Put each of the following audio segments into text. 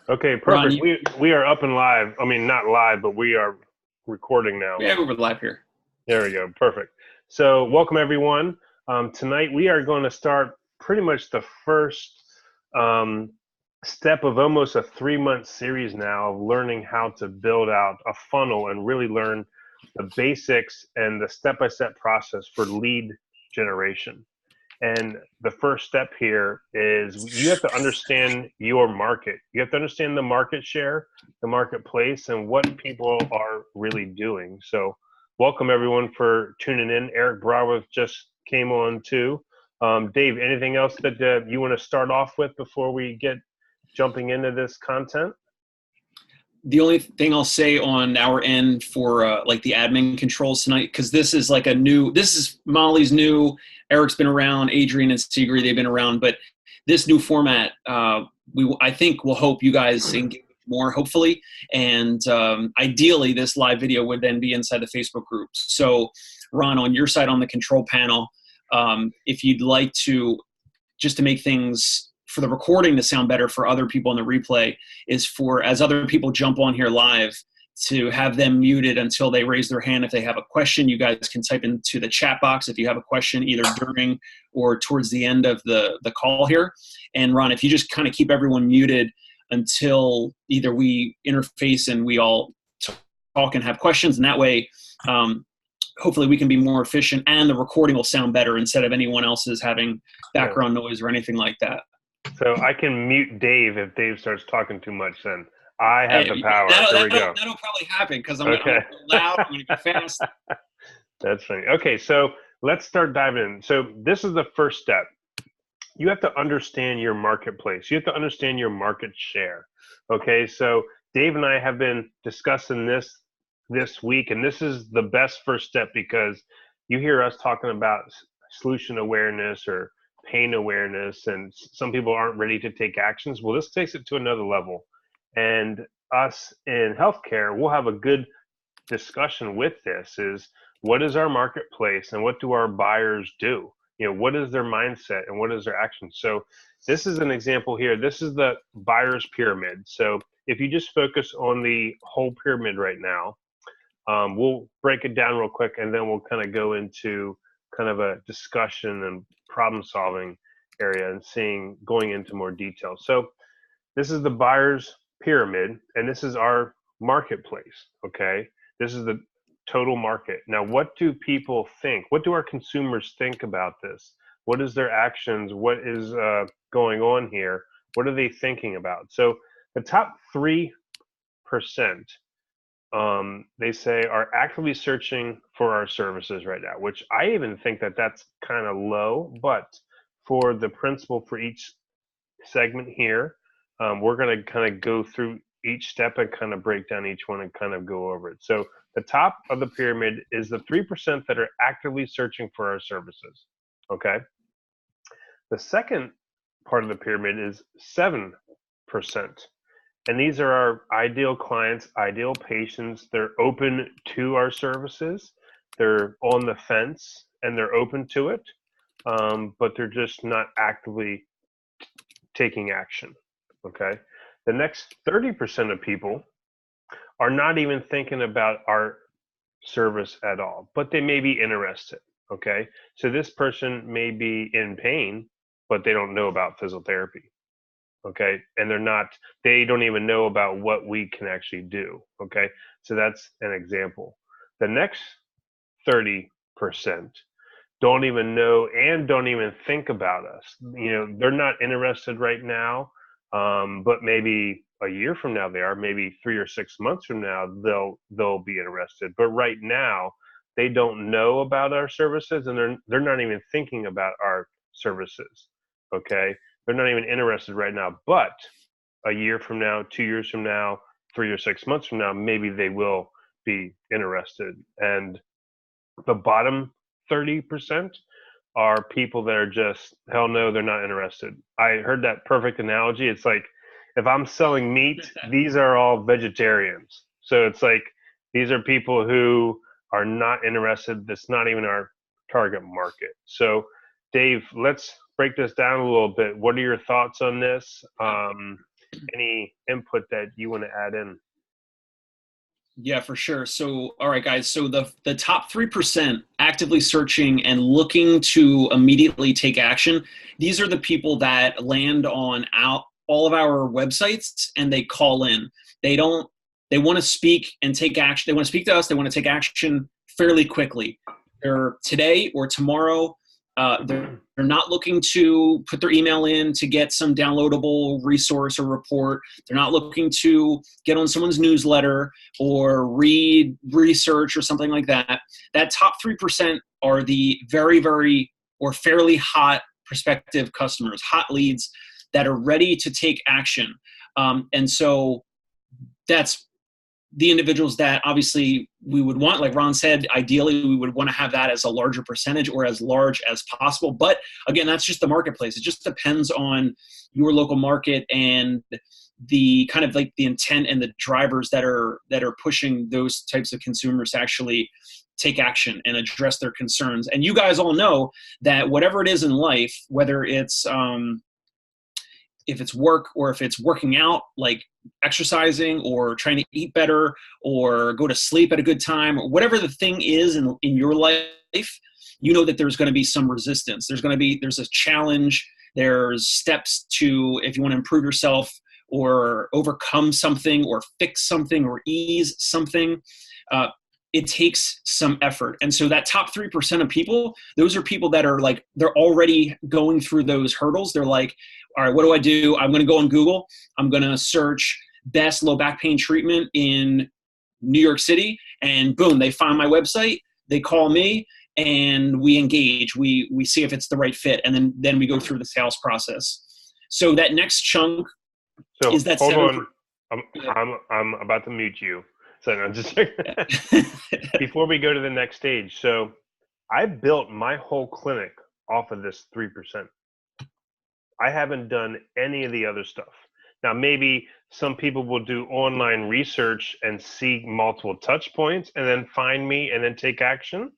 Okay, Ron, perfect. We are up and live. I mean, not live, but we are recording now. yeah, we're live here. There we go. Perfect. So, welcome everyone. Tonight we are going to start pretty much the first um, step of almost a 3-month series now of learning how to build out a funnel and really learn the basics and the step-by-step process for lead generation. And the first step here is you have to understand your market. You have to understand the market share, the marketplace, and what people are really doing. So, welcome everyone for tuning in. Eric Bravo just came on too. Dave, anything else that you want to start off with before we get jumping into this content? The only thing I'll say on our end for like the admin controls tonight, because this is like this is Molly's new. Eric's been around, Adrian and Sigrid, they've been around, but this new format, I think we'll hope you guys engage more, hopefully, and ideally this live video would then be inside the Facebook group. So, Ron, on your side on the control panel, if you'd like to, just to make things for the recording to sound better for other people in the replay, is for, as other people jump on here live, to have them muted until they raise their hand. If they have a question, you guys can type into the chat box if you have a question either during or towards the end of the call here. And Ron, if you just kind of keep everyone muted until either we interface and we all talk and have questions, and that way hopefully we can be more efficient and the recording will sound better instead of anyone else's having Yeah. background noise or anything like that. So I can mute Dave if Dave starts talking too much. Then I have the Hey, power. There we go. that'll probably happen because I'm Okay. gonna be loud, I'm gonna be fast. That's funny. Okay, so let's start diving in. So this is the first step. You have to understand your marketplace. You have to understand your market share. Okay, so Dave and I have been discussing this week, and this is the best first step because you hear us talking about solution awareness or pain awareness, and some people aren't ready to take actions. Well, this takes it to another level. And us in healthcare, we'll have a good discussion with this is what is our marketplace and what do our buyers do? You know, what is their mindset and what is their action? So this is an example here. This is the buyer's pyramid. So if you just focus on the whole pyramid right now, we'll break it down real quick and then we'll kind of go into kind of a discussion and problem solving area and going into more detail. So this is the buyer's pyramid and this is our marketplace. Okay. This is the total market. Now, what do people think? What do our consumers think about this? What is their actions? What is going on here? What are they thinking about? So the top 3%, they say, are actively searching for our services right now, which I even think that that's kind of low. But for the principle for each segment here, we're going to kind of go through each step and kind of break down each one and kind of go over it. So the top of the pyramid is the 3% that are actively searching for our services. Okay. The second part of the pyramid is 7%. And these are our ideal clients, ideal patients. They're open to our services. They're on the fence and they're open to it, but they're just not actively taking action. Okay. The next 30% of people are not even thinking about our service at all, but they may be interested. Okay. So this person may be in pain, but they don't know about physical therapy. Okay. And they don't even know about what we can actually do. Okay. So that's an example. The next 30% don't even know and don't even think about us. You know, they're not interested right now, but maybe a year from now they are. Maybe 3 or 6 months from now they'll be interested. But right now they don't know about our services and they're not even thinking about our services. Okay, they're not even interested right now. But a year from now, 2 years from now, 3 or 6 months from now, maybe they will be interested. And the bottom 30% are people that are just, hell no, they're not interested. I heard that perfect analogy. It's like, if I'm selling meat, these are all vegetarians. So it's like, these are people who are not interested. That's not even our target market. So, Dave, let's break this down a little bit. What are your thoughts on this? any input that you want to add in. Yeah, for sure. So, all right, guys. So the top 3% actively searching and looking to immediately take action, these are the people that land on all of our websites and they call in. They don't, they want to speak and take action. They want to speak to us. They want to take action fairly quickly. They're today or tomorrow. They're not looking to put their email in to get some downloadable resource or report. They're not looking to get on someone's newsletter or read research or something like that. That top 3% are the very, very or fairly hot prospective customers, hot leads that are ready to take action. And so that's the individuals that obviously we would want, like Ron said, ideally we would want to have that as a larger percentage or as large as possible. But again, that's just the marketplace. It just depends on your local market and the kind of like the intent and the drivers that are pushing those types of consumers to actually take action and address their concerns. And you guys all know that whatever it is in life, whether it's if it's work or if it's working out, like exercising or trying to eat better or go to sleep at a good time, or whatever the thing is in your life, you know that there's going to be some resistance. There's a challenge. There's steps to, if you want to improve yourself or overcome something or fix something or ease something, it takes some effort. And so that top 3% of people, those are people that are like, they're already going through those hurdles. They're like, all right, what do? I'm going to go on Google. I'm going to search best low back pain treatment in New York City. And boom, they find my website. They call me and we engage. We see if it's the right fit. And then we go through the sales process. So that next chunk is that hold on. I'm about to mute you. So no, just before we go to the next stage. So I built my whole clinic off of this 3%. I haven't done any of the other stuff. Now, maybe some people will do online research and see multiple touch points and then find me and then take action.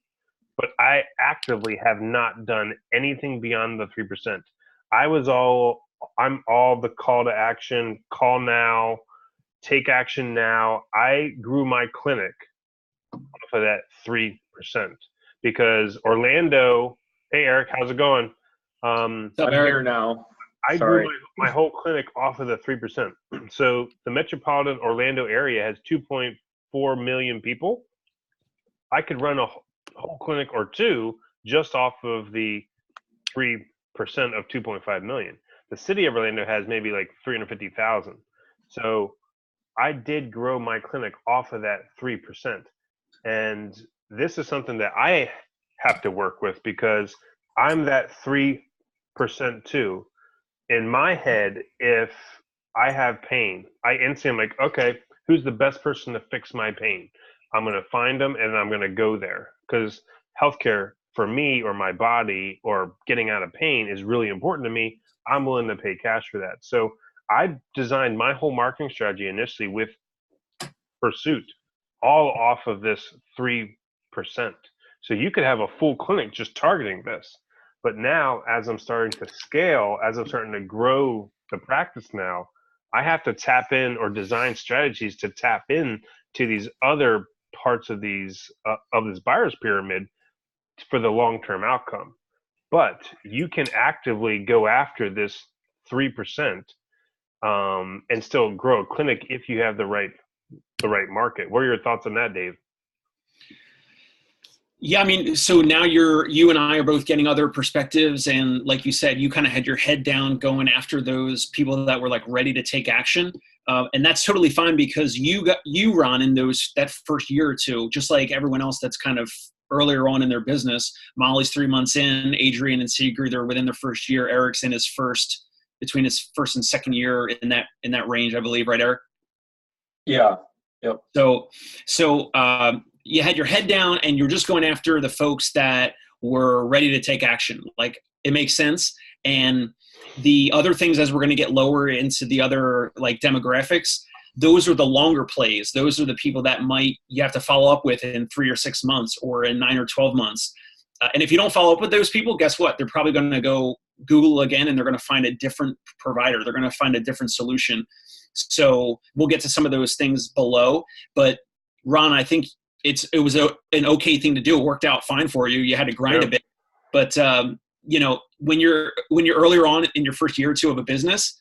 But I actively have not done anything beyond the 3%. I'm all the call to action, call now, take action now. I grew my clinic off of that 3% because Orlando, hey Eric, how's it going? I'm here now. I grew my whole clinic off of the 3%. So the metropolitan Orlando area has 2.4 million people. I could run a whole clinic or two just off of the 3% of 2.5 million. The city of Orlando has maybe like 350,000. So I did grow my clinic off of that 3%. And this is something that I have to work with because I'm that 3% too. In my head, if I have pain, I instantly am like, okay, who's the best person to fix my pain? I'm going to find them and I'm going to go there because healthcare for me or my body or getting out of pain is really important to me. I'm willing to pay cash for that. So I designed my whole marketing strategy initially with pursuit, all off of this 3%. So you could have a full clinic just targeting this. But now, as I'm starting to scale, as I'm starting to grow the practice now, I have to tap in or design strategies to tap in to these other parts of these of this buyer's pyramid for the long-term outcome. But you can actively go after this 3%. And still grow a clinic if you have the right market. What are your thoughts on that, Dave? Yeah, I mean, so now you and I are both getting other perspectives, and like you said, you kind of had your head down going after those people that were like ready to take action, and that's totally fine because you Ron in that first year or two, just like everyone else that's kind of earlier on in their business. Molly's 3 months in, Adrian and Sigrid are within their first year. Eric's in between his first and second year in that range, I believe, right, Eric? Yeah. Yep. So you had your head down and you're just going after the folks that were ready to take action. Like, it makes sense. And the other things, as we're going to get lower into the other like demographics, those are the longer plays. Those are the people that you have to follow up with in 3 or 6 months or in 9 or 12 months. And if you don't follow up with those people, guess what? They're probably going to go Google again, and they're going to find a different provider. They're going to find a different solution. So we'll get to some of those things below. But Ron, I think it was an okay thing to do. It worked out fine for you. You had to grind a bit, but you know, when you're earlier on in your first year or two of a business,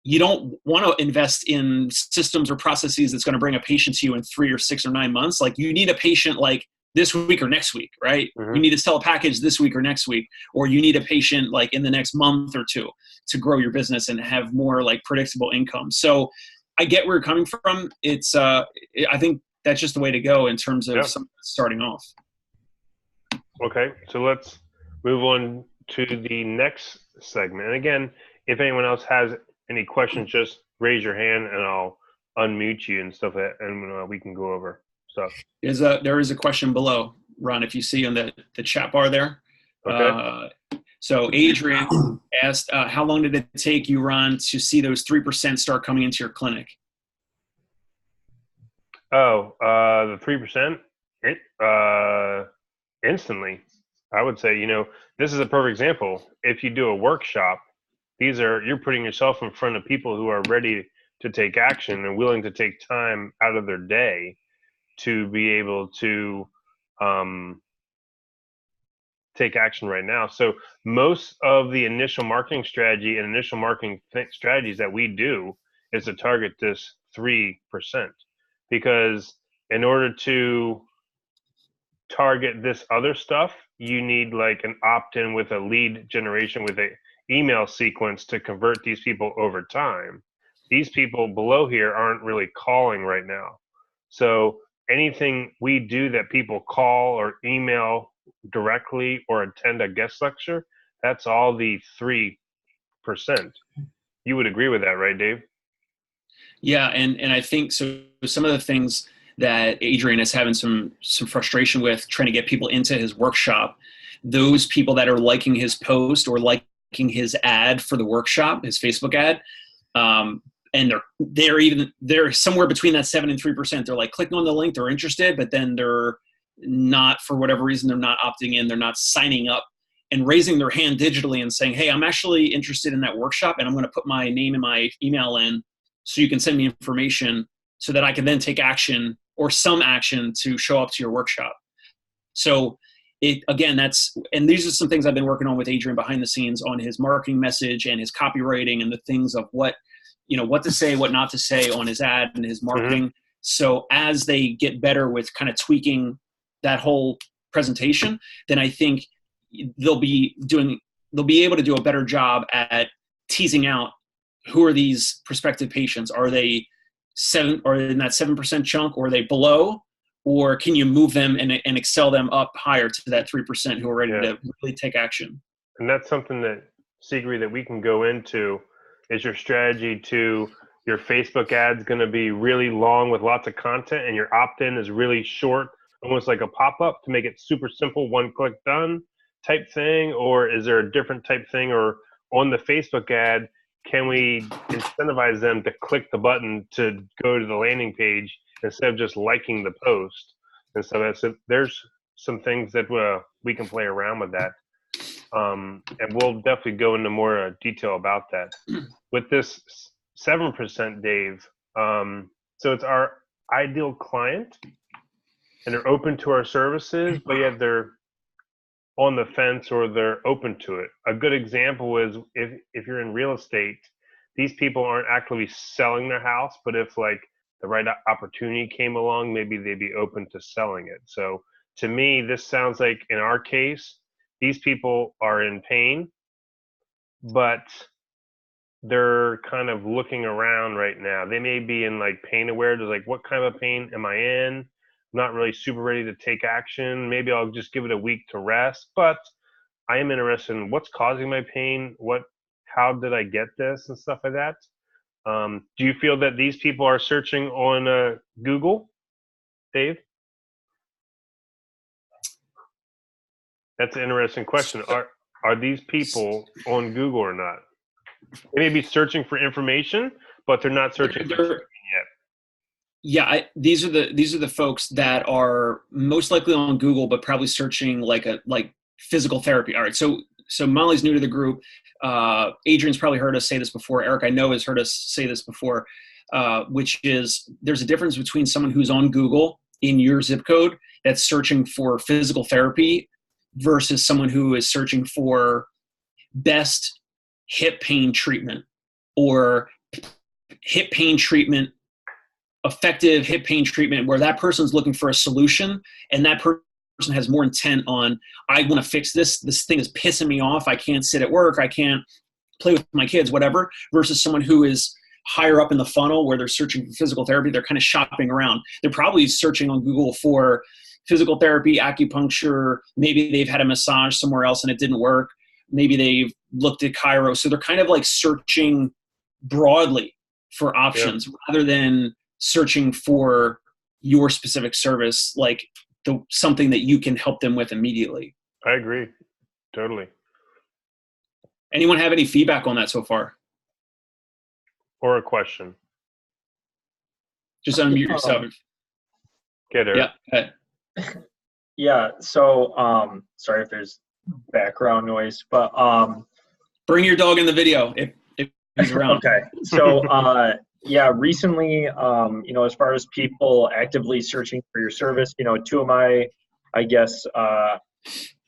you don't want to invest in systems or processes that's going to bring a patient to you in 3 or 6 or 9 months. Like, you need a patient like this week or next week, right? Mm-hmm. You need to sell a package this week or next week, or you need a patient like in the next month or two to grow your business and have more like predictable income. So I get where you're coming from. It's I think that's just the way to go in terms of starting off. Okay, so let's move on to the next segment. And again, if anyone else has any questions, just raise your hand and I'll unmute you and stuff, and we can go over stuff. There is a question below, Ron, if you see on the chat bar there. Okay. So Adrian asked, how long did it take you, Ron, to see those 3% start coming into your clinic? Oh, the 3%, instantly. I would say, you know, this is a perfect example. If you do a workshop, you're putting yourself in front of people who are ready to take action and willing to take time out of their day to be able to take action right now. So most of the initial marketing strategy and initial marketing strategies that we do is to target this 3%, because in order to target this other stuff, you need like an opt-in with a lead generation with a email sequence to convert these people over time. These people below here aren't really calling right now. So anything we do that people call or email directly or attend a guest lecture, that's all the 3%. You would agree with that, right, Dave? Yeah, and I think so. Some of the things that Adrian is having some frustration with trying to get people into his workshop, those people that are liking his post or liking his ad for the workshop, his Facebook ad, and they're somewhere between that 7 and 3%. They're like clicking on the link, they're interested, but then they're not, for whatever reason, they're not opting in, they're not signing up and raising their hand digitally and saying, hey, I'm actually interested in that workshop, and I'm going to put my name and my email in so you can send me information so that I can then take action or some action to show up to your workshop. So again, and these are some things I've been working on with Adrian behind the scenes on his marketing message and his copywriting and the things of what to say, what not to say on his ad and his marketing. Mm-hmm. So as they get better with kind of tweaking that whole presentation, then I think they'll be able to do a better job at teasing out who are these prospective patients. Are they in that 7% chunk, or are they below, or can you move them and excel them up higher to that 3% who are ready to really take action? And that's something that, Sigrid, that we can go into. Is your strategy to your Facebook ads going to be really long with lots of content, and your opt-in is really short, almost like a pop-up to make it super simple, one click done type thing? Or is there a different type thing? Or on the Facebook ad, can we incentivize them to click the button to go to the landing page instead of just liking the post? And so there's some things that we can play around with that. And we'll definitely go into more detail about that. With this 7%, Dave, so it's our ideal client, and they're open to our services, but yet they're on the fence or they're open to it. A good example is if you're in real estate, these people aren't actively selling their house, but if like the right opportunity came along, maybe they'd be open to selling it. So to me, this sounds like, in our case, these people are in pain, but they're kind of looking around right now. They may be in like pain aware. They're like, what kind of pain am I in? Not really super ready to take action. Maybe I'll just give it a week to rest, but I am interested in what's causing my pain. How did I get this and stuff like that? Do you feel that these people are searching on Google, Dave? That's an interesting question. Are these people on Google or not? They may be searching for information, but they're not searching for yet. Yeah, these are the folks that are most likely on Google, but probably searching like physical therapy. All right, so so Molly's new to the group. Adrian's probably heard us say this before. Eric, I know, has heard us say this before, which is there's a difference between someone who's on Google in your zip code that's searching for physical therapy versus someone who is searching for best hip pain treatment or hip pain treatment, effective hip pain treatment, where that person's looking for a solution and that person has more intent on, I want to fix this. This thing is pissing me off. I can't sit at work. I can't play with my kids, whatever, versus someone who is higher up in the funnel where they're searching for physical therapy. They're kind of shopping around. They're probably searching on Google for physical therapy, acupuncture. Maybe they've had a massage somewhere else and it didn't work. Maybe they've looked at Cairo. So they're kind of like searching broadly for options rather than searching for your specific service, like something that you can help them with immediately. I agree. Totally. Anyone have any feedback on that so far? Or a question? Just unmute yourself. Get her. Yeah. Yeah. So, sorry if there's background noise, but bring your dog in the video if he's around. Okay. So, yeah, recently, as far as people actively searching for your service, two of my, I guess,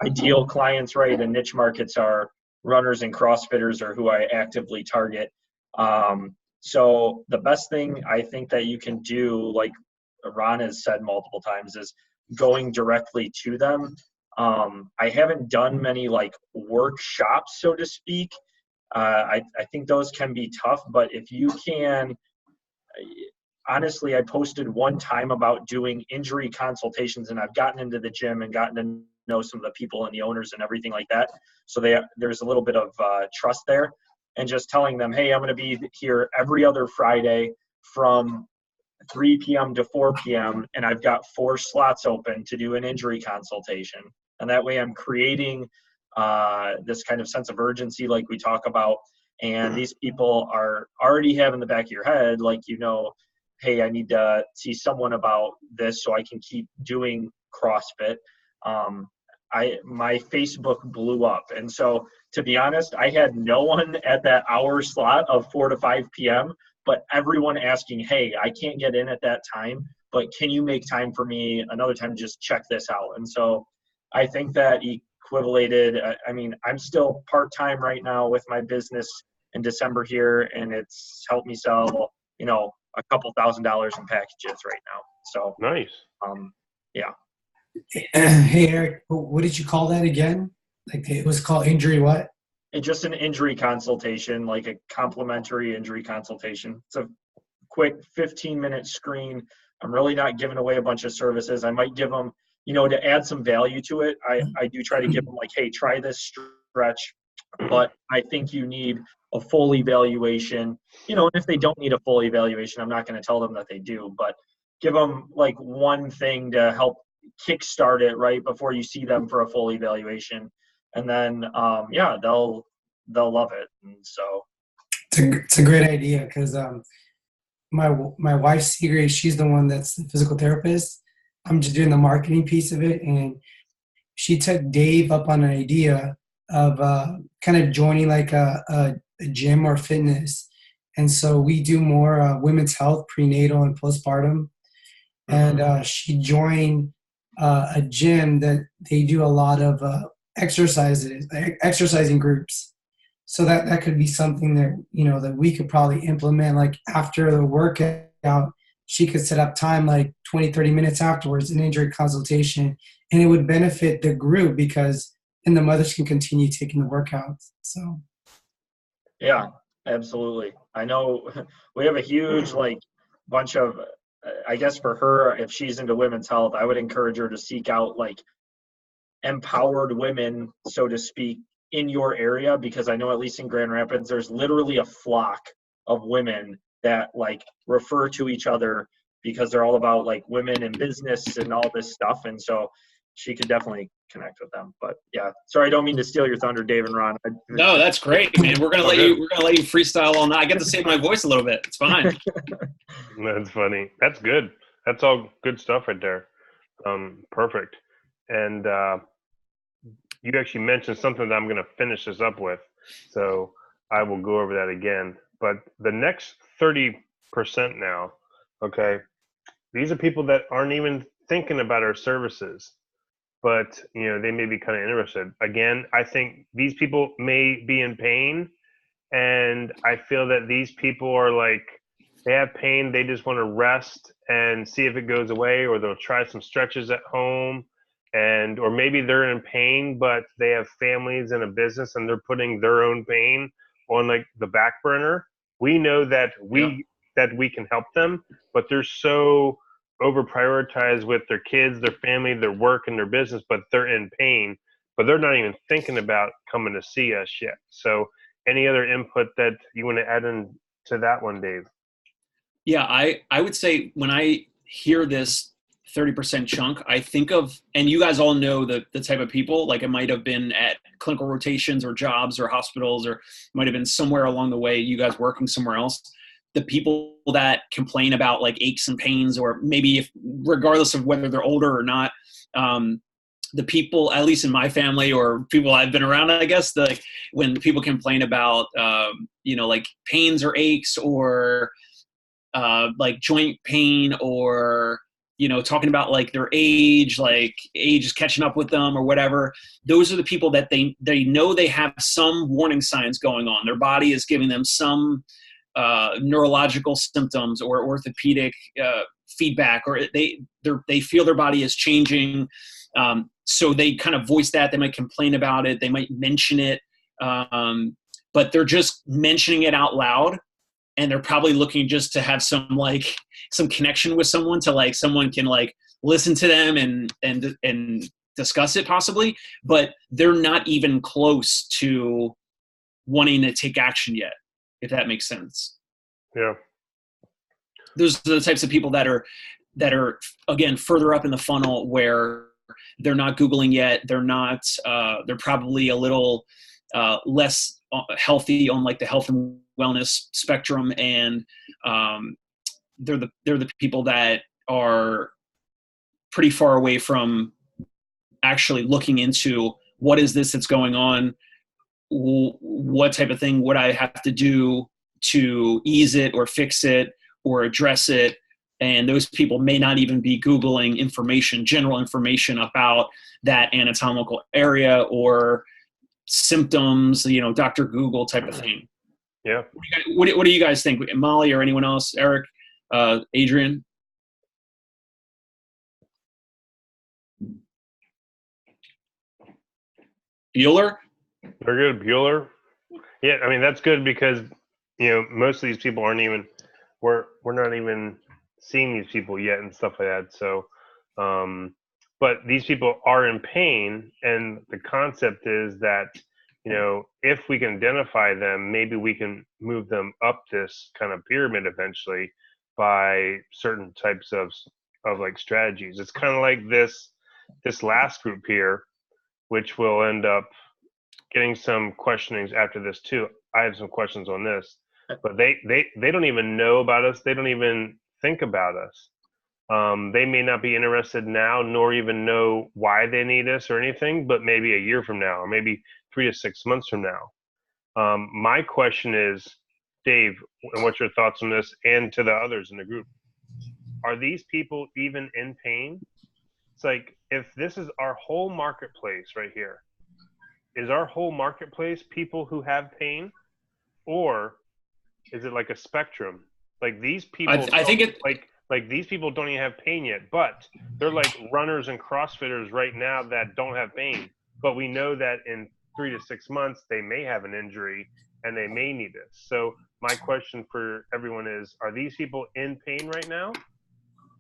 ideal clients, right, and niche markets are runners and CrossFitters are who I actively target. So the best thing I think that you can do, like Ron has said multiple times, is going directly to them. I haven't done many like workshops, so to speak. I think those can be tough, but if you can, honestly, I posted one time about doing injury consultations, and I've gotten into the gym and gotten to know some of the people and the owners and everything like that. So there's a little bit of trust there, and just telling them, hey, I'm going to be here every other Friday from 3 p.m. to 4 p.m. and I've got 4 slots open to do an injury consultation. And that way I'm creating this kind of sense of urgency like we talk about. And these people are already have in the back of your head, like, hey, I need to see someone about this so I can keep doing CrossFit. My Facebook blew up. And so, to be honest, I had no one at that hour slot of 4 to 5 p.m., but everyone asking, hey, I can't get in at that time, but can you make time for me another time to just check this out? And so I think that equivalated. I mean, I'm still part-time right now with my business in December here, and it's helped me sell, a couple $1,000s in packages right now. So nice. Yeah. Hey, Eric, what did you call that again? Like it was called injury what? It's just an injury consultation, like a complimentary injury consultation. It's a quick 15-minute screen. I'm really not giving away a bunch of services. I might give them, to add some value to it. I do try to give them like, hey, try this stretch, but I think you need a full evaluation. And if they don't need a full evaluation, I'm not going to tell them that they do, but give them like one thing to help kickstart it right before you see them for a full evaluation. And then, they'll love it. And so it's a great idea because my wife, Sigrid, she's the one that's the physical therapist. I'm just doing the marketing piece of it. And she took Dave up on an idea of kind of joining like a gym or fitness. And so we do more women's health, prenatal and postpartum. And she joined a gym that they do a lot of exercising groups. So that could be something that, that we could probably implement, like after the workout, she could set up time like 20, 30 minutes afterwards, an injury consultation, and it would benefit the group because then the mothers can continue taking the workouts. So. Yeah, absolutely. I know we have a huge, bunch of, I guess for her, if she's into women's health, I would encourage her to seek out empowered women, so to speak, in your area, because I know at least in Grand Rapids, there's literally a flock of women that refer to each other because they're all about women in business and all this stuff. And so she could definitely connect with them. But yeah, sorry, I don't mean to steal your thunder, Dave and Ron. No, that's great, man. We're gonna let you freestyle all night. I get to save my voice a little bit. It's fine. That's funny. That's good. That's all good stuff right there. Perfect. And you actually mentioned something that I'm going to finish this up with, so I will go over that again. But the next 30% now, okay, these are people that aren't even thinking about our services, but they may be kind of interested. Again, I think these people may be in pain, and I feel that these people are like, they have pain, they just want to rest and see if it goes away, or they'll try some stretches at home, and or maybe they're in pain but they have families and a business and they're putting their own pain on like the back burner. We know that we can help them, but they're so over prioritized with their kids, their family, their work, and their business, but they're in pain, but they're not even thinking about coming to see us yet. So any other input that you want to add in to that one, Dave? Yeah, I would say when I hear this 30% chunk, I think of, and you guys all know the type of people, like it might have been at clinical rotations or jobs or hospitals, or might have been somewhere along the way, you guys working somewhere else. The people that complain about like aches and pains, or maybe if, regardless of whether they're older or not, the people, at least in my family or people I've been around, I guess, when people complain about, like pains or aches or like joint pain, or, talking about like their age, like age is catching up with them or whatever. Those are the people that they know they have some warning signs going on. Their body is giving them some neurological symptoms or orthopedic feedback, or they feel their body is changing. So they kind of voice that. They might complain about it. They might mention it, but they're just mentioning it out loud. And they're probably looking just to have some connection with someone, to like someone can like listen to them and discuss it possibly, but they're not even close to wanting to take action yet, if that makes sense. Yeah. Those are the types of people that are again further up in the funnel, where they're not Googling yet. They're not. They're probably a little less healthy on like the health and wellness spectrum, and they're the people that are pretty far away from actually looking into what is this that's going on, what type of thing would I have to do to ease it or fix it or address it. And those people may not even be Googling general information about that anatomical area or symptoms, Dr. Google type of thing. Yeah. What do you guys think? Molly or anyone else? Eric, Adrian? Bueller? They're good. Bueller. Yeah, I mean, that's good because, most of these people aren't even, we're not even seeing these people yet and stuff like that. So, but these people are in pain. And the concept is that, if we can identify them, maybe we can move them up this kind of pyramid eventually by certain types of like strategies. It's kind of like this last group here, which will end up getting some questionings after this too. I have some questions on this, but they don't even know about us. They don't even think about us. They may not be interested now, nor even know why they need us or anything, but maybe a year from now, or maybe 3 to 6 months from now. My question is, Dave, and what's your thoughts on this, and to the others in the group? Are these people even in pain? It's like, if this is our whole marketplace right here, is our whole marketplace people who have pain, or is it like a spectrum? Like these people, I think it like these people don't even have pain yet, but they're like runners and CrossFitters right now that don't have pain. But we know that in 3 to 6 months, they may have an injury and they may need this. So my question for everyone is, are these people in pain right now?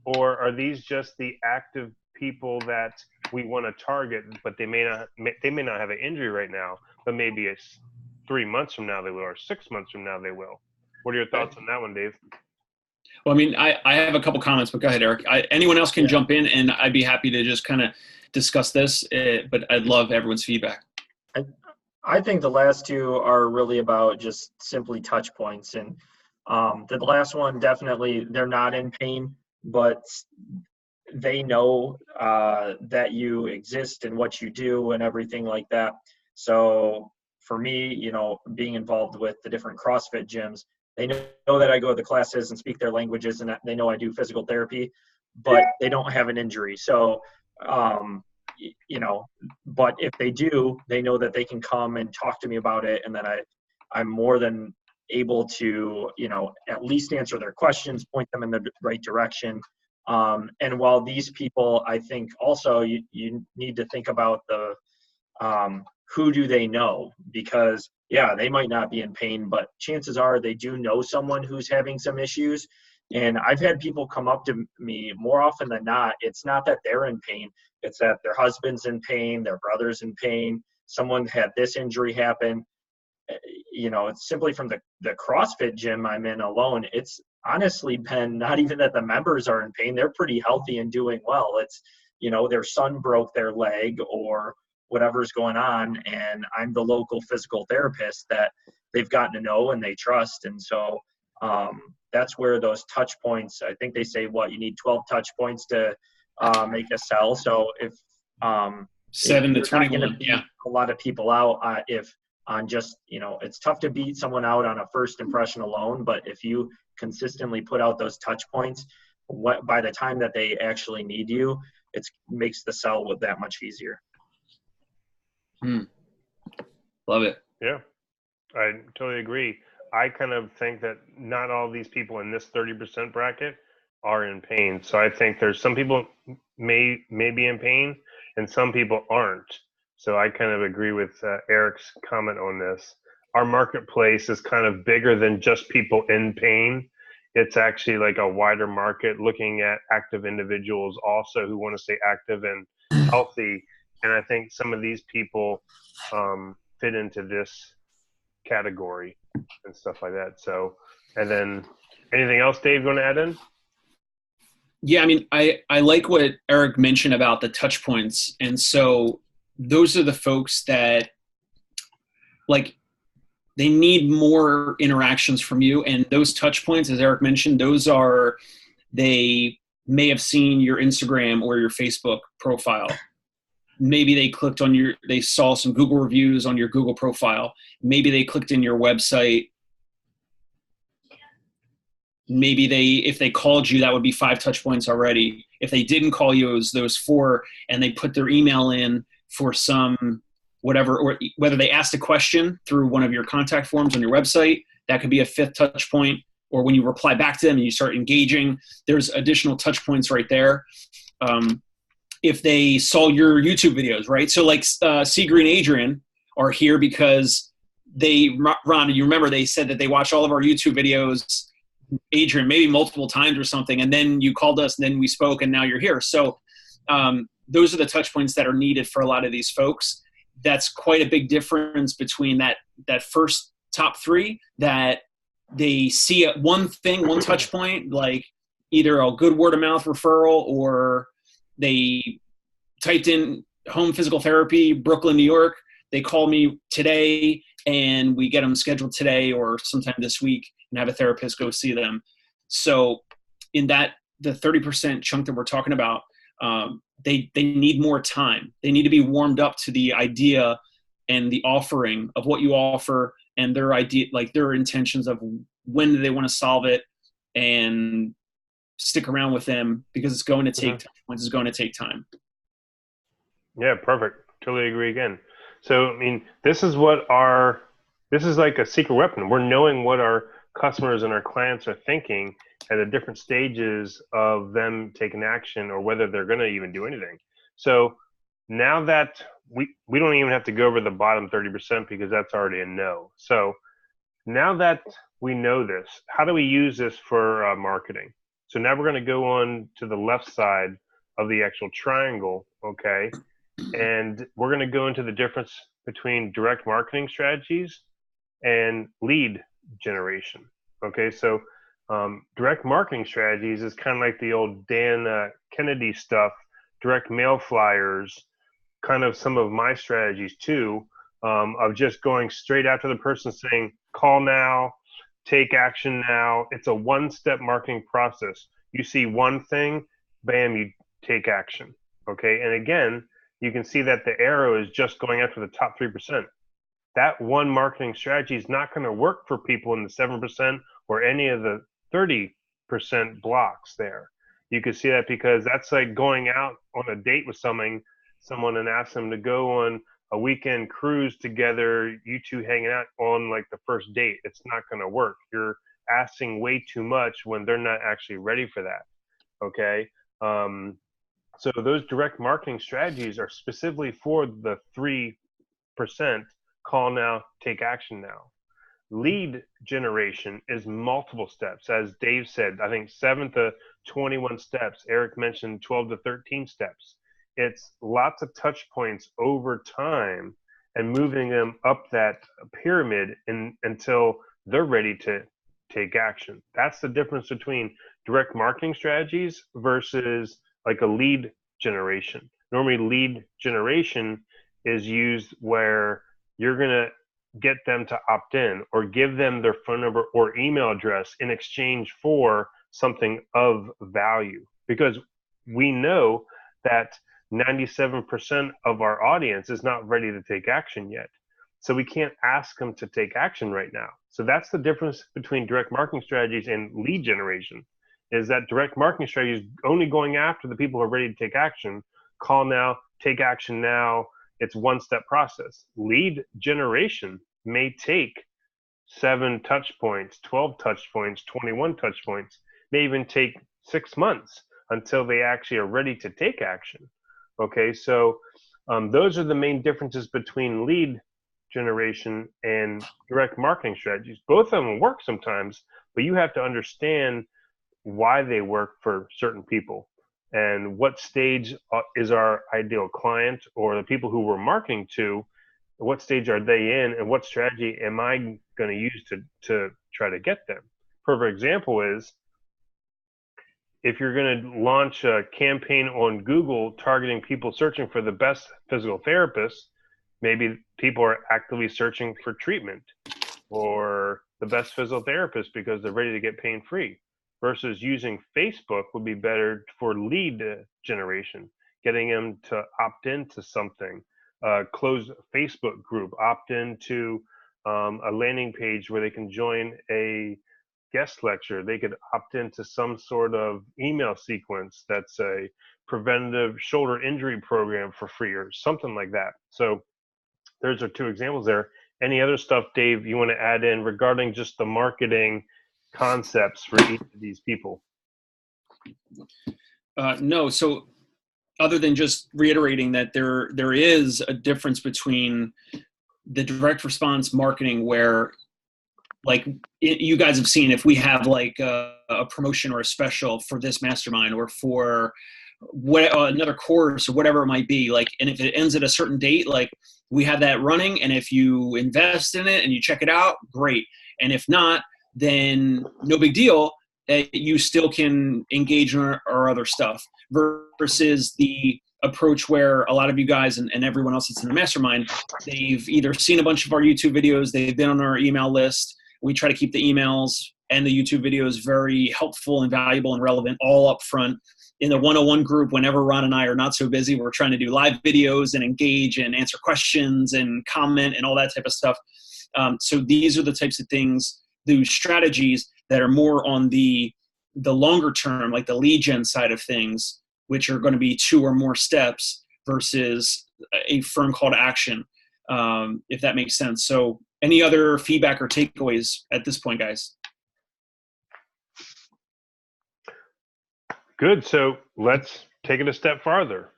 Or are these just the active people that we want to target, but they may not have an injury right now, but maybe it's 3 months from now they will, or 6 months from now they will. What are your thoughts on that one, Dave? Well, I mean, I have a couple comments, but go ahead, Eric. Anyone else can jump in, and I'd be happy to just kind of discuss this, but I'd love everyone's feedback. I think the last two are really about just simply touch points. And the last one, definitely, they're not in pain, but they know that you exist and what you do and everything like that. So for me, you know, being involved with the different CrossFit gyms, they know that I go to the classes and speak their languages, and they know I do physical therapy, but they don't have an injury. So, you know, but if they do, they know that they can come and talk to me about it, and then I'm more than able to, you know, at least answer their questions, point them in the right direction. And while these people, I think also you need to think about the who do they know? Because yeah, they might not be in pain, but chances are they do know someone who's having some issues. And I've had people come up to me more often than not. It's not that they're in pain; it's that their husband's in pain, their brother's in pain. Someone had this injury happen. You know, it's simply from the CrossFit gym I'm in alone. It's honestly been not even that the members are in pain. They're pretty healthy and doing well. It's, you know, their son broke their leg or whatever's going on. And I'm the local physical therapist that they've gotten to know and they trust. And so that's where those touch points, I think they say you need 12 touch points to make a sell. So if 7 to you're not 21, going to beat a lot of people out if on just, you know, it's tough to beat someone out on a first impression alone, but if you consistently put out those touch points, by the time that they actually need you, it makes the sell with that much easier. Love it. Yeah, I totally agree. I kind of think that not all these people in this 30% bracket are in pain. So I think there's some people may be in pain and some people aren't. So I kind of agree with Eric's comment on this. Our marketplace is kind of bigger than just people in pain. It's actually like a wider market looking at active individuals also who want to stay active and healthy. And I think some of these people fit into this category and stuff like that. So, and then anything else, Dave, you want to add in? Yeah, I mean, I like what Eric mentioned about the touch points. And so those are the folks that, like, they need more interactions from you. And those touch points, as Eric mentioned, they may have seen your Instagram or your Facebook profile. Maybe they clicked on they saw some Google reviews on your Google profile. Maybe they clicked in your website. Maybe if they called you, that would be 5 touch points already. If they didn't call you, it was those 4, and they put their email in for some whatever, or whether they asked a question through one of your contact forms on your website, that could be a 5th touch point. Or when you reply back to them and you start engaging, there's additional touch points right there. If they saw your YouTube videos, right? So like Seagreen and Adrian are here because Ron, you remember they said that they watched all of our YouTube videos, Adrian, maybe multiple times or something, and then you called us and then we spoke and now you're here. So those are the touch points that are needed for a lot of these folks. That's quite a big difference between that first top 3 that they see one touch point, like either a good word of mouth referral, or they typed in home physical therapy, Brooklyn, New York. They call me today and we get them scheduled today or sometime this week and have a therapist go see them. So in the 30% chunk that we're talking about, they need more time. They need to be warmed up to the idea and the offering of what you offer and their idea, like their intentions of when do they want to solve it, and stick around with them because it's going to take time. It's going to take time. Yeah, perfect. Totally agree again. So, I mean, this is like a secret weapon. We're knowing what our customers and our clients are thinking at the different stages of them taking action or whether they're going to even do anything. So now that we don't even have to go over the bottom 30% because that's already a no. So now that we know this, how do we use this for marketing? So now we're going to go on to the left side of the actual triangle, okay? And we're going to go into the difference between direct marketing strategies and lead generation, okay? So direct marketing strategies is kind of like the old Dan Kennedy stuff, direct mail flyers, kind of some of my strategies too, of just going straight after the person saying, call now, take action now. It's a one-step marketing process. You see one thing, bam, you take action. Okay, and again, you can see that the arrow is just going after the top 3%. That one marketing strategy is not going to work for people in the 7% or any of the 30% blocks there. You can see that because that's like going out on a date with someone and ask them to go on a weekend cruise together, you two hanging out on like the first date. It's not going to work. You're asking way too much when they're not actually ready for that. Okay. So those direct marketing strategies are specifically for the 3% call now, take action now. Lead generation is multiple steps. As Dave said, I think 7 to 21 steps. Eric mentioned 12 to 13 steps. It's lots of touch points over time and moving them up that pyramid until they're ready to take action. That's the difference between direct marketing strategies versus like a lead generation. Normally lead generation is used where you're going to get them to opt in or give them their phone number or email address in exchange for something of value. Because we know that 97% of our audience is not ready to take action yet. So we can't ask them to take action right now. So that's the difference between direct marketing strategies and lead generation, is that direct marketing strategy is only going after the people who are ready to take action. Call now, take action now. It's one-step process. Lead generation may take 7 touch points, 12 touch points, 21 touch points, may even take 6 months until they actually are ready to take action. Okay, so those are the main differences between lead generation and direct marketing strategies. Both of them work sometimes, but you have to understand why they work for certain people and what stage is our ideal client or the people who we're marketing to, what stage are they in, and what strategy am I going to use to try to get them. Perfect example is if you're going to launch a campaign on Google targeting people searching for the best physical therapists, maybe people are actively searching for treatment or the best physical therapist because they're ready to get pain-free, versus using Facebook would be better for lead generation, getting them to opt into something, close Facebook group, opt into a landing page where they can join a guest lecture. They could opt into some sort of email sequence that's a preventative shoulder injury program for free or something like that. So those are 2 examples there. Any other stuff, Dave, you want to add in regarding just the marketing concepts for each of these people? No. So other than just reiterating that there is a difference between the direct response marketing where, like you guys have seen, if we have like a promotion or a special for this mastermind or for another course or whatever it might be, like, and if it ends at a certain date, like we have that running, and if you invest in it and you check it out, great. And if not, then no big deal. You still can engage in our other stuff, versus the approach where a lot of you guys and everyone else that's in the mastermind, they've either seen a bunch of our YouTube videos, they've been on our email list. We try to keep the emails and the YouTube videos very helpful and valuable and relevant all up front. In the 101 group, whenever Ron and I are not so busy, we're trying to do live videos and engage and answer questions and comment and all that type of stuff. So these are the types of things, those strategies that are more on the longer term, like the lead gen side of things, which are going to be 2 or more steps versus a firm call to action, if that makes sense. So any other feedback or takeaways at this point, guys? Good. So let's take it a step farther.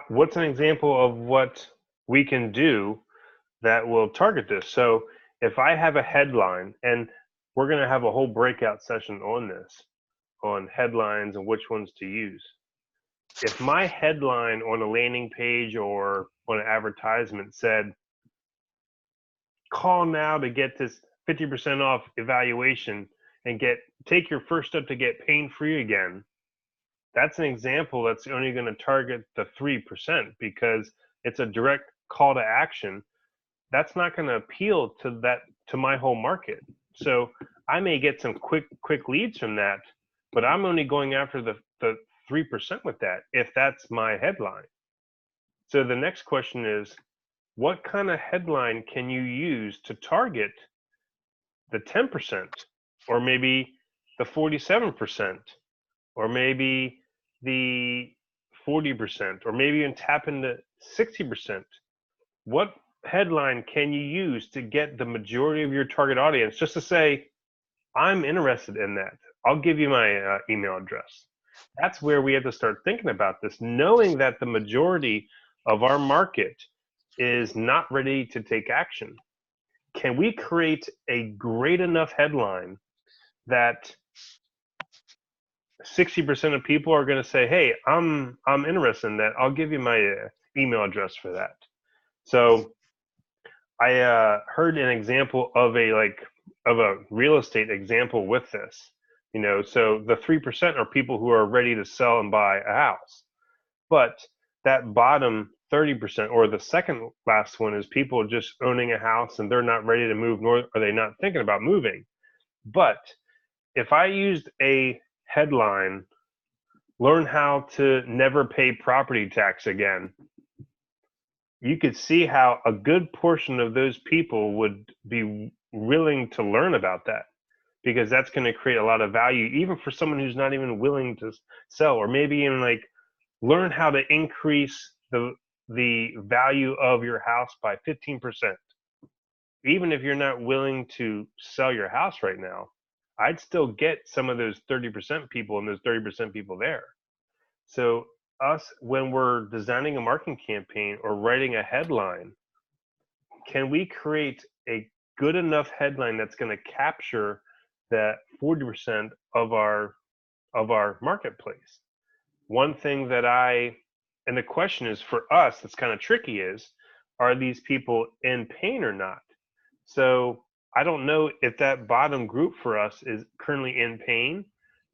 What's an example of what we can do that will target this? So if I have a headline, and we're going to have a whole breakout session on this, on headlines and which ones to use. If my headline on a landing page or on an advertisement said, call now to get this 50% off evaluation and take your first step to get pain-free again, that's an example that's only going to target the 3% because it's a direct call to action. That's not going to appeal to my whole market. So I may get some quick leads from that, but I'm only going after the 3% with that if that's my headline. So the next question is, what kind of headline can you use to target the 10%, or maybe the 47%, or maybe the 40%, or maybe even tap into 60%? What headline can you use to get the majority of your target audience just to say, I'm interested in that? I'll give you my email address. That's where we have to start thinking about this, knowing that the majority of our market is not ready to take action. Can we create a great enough headline that 60% of people are going to say, hey, I'm interested in that. I'll give you my email address for that. So I heard an example of a real estate example with this. So the 3% are people who are ready to sell and buy a house. But that bottom 30%, or the second last one, is people just owning a house and they're not ready to move, nor are they not thinking about moving. But if I used a headline, learn how to never pay property tax again, you could see how a good portion of those people would be willing to learn about that, because that's going to create a lot of value, even for someone who's not even willing to sell, or maybe even like learn how to increase the value of your house by 15%. Even if you're not willing to sell your house right now, I'd still get some of those 30% people and those 30% people there. So when we're designing a marketing campaign or writing a headline, can we create a good enough headline that's going to capture that 40% of our marketplace? One thing and the question is for us that's kind of tricky is, are these people in pain or not? So I don't know if that bottom group for us is currently in pain,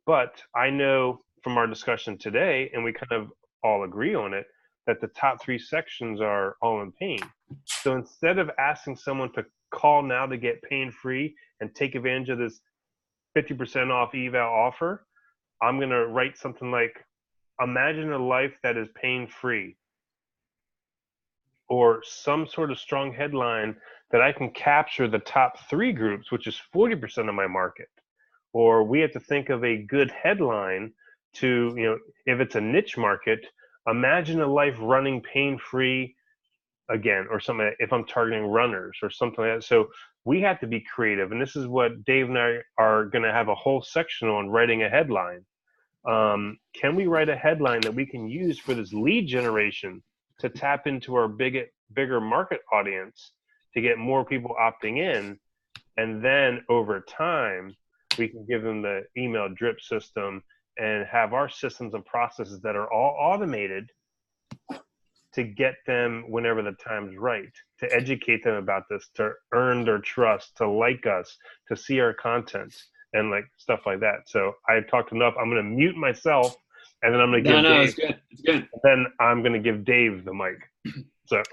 but I know from our discussion today, and we kind of all agree on it, that the top 3 sections are all in pain. So instead of asking someone to call now to get pain-free and take advantage of this 50% off eval offer, I'm going to write something like, imagine a life that is pain-free, or some sort of strong headline that I can capture the top 3 groups, which is 40% of my market. Or we have to think of a good headline to, if it's a niche market, imagine a life running pain-free again, or something, if I'm targeting runners or something like that. So we have to be creative. And this is what Dave and I are going to have a whole section on, writing a headline. Can we write a headline that we can use for this lead generation to tap into our bigger market audience to get more people opting in? And then over time, we can give them the email drip system and have our systems and processes that are all automated to get them whenever the time's right, to educate them about this, to earn their trust, to like us, to see our content, and like stuff like that. So I've talked enough. I'm going to mute myself, and then I'm going to give Dave. It's good. It's good. Then I'm going to give Dave the mic. So.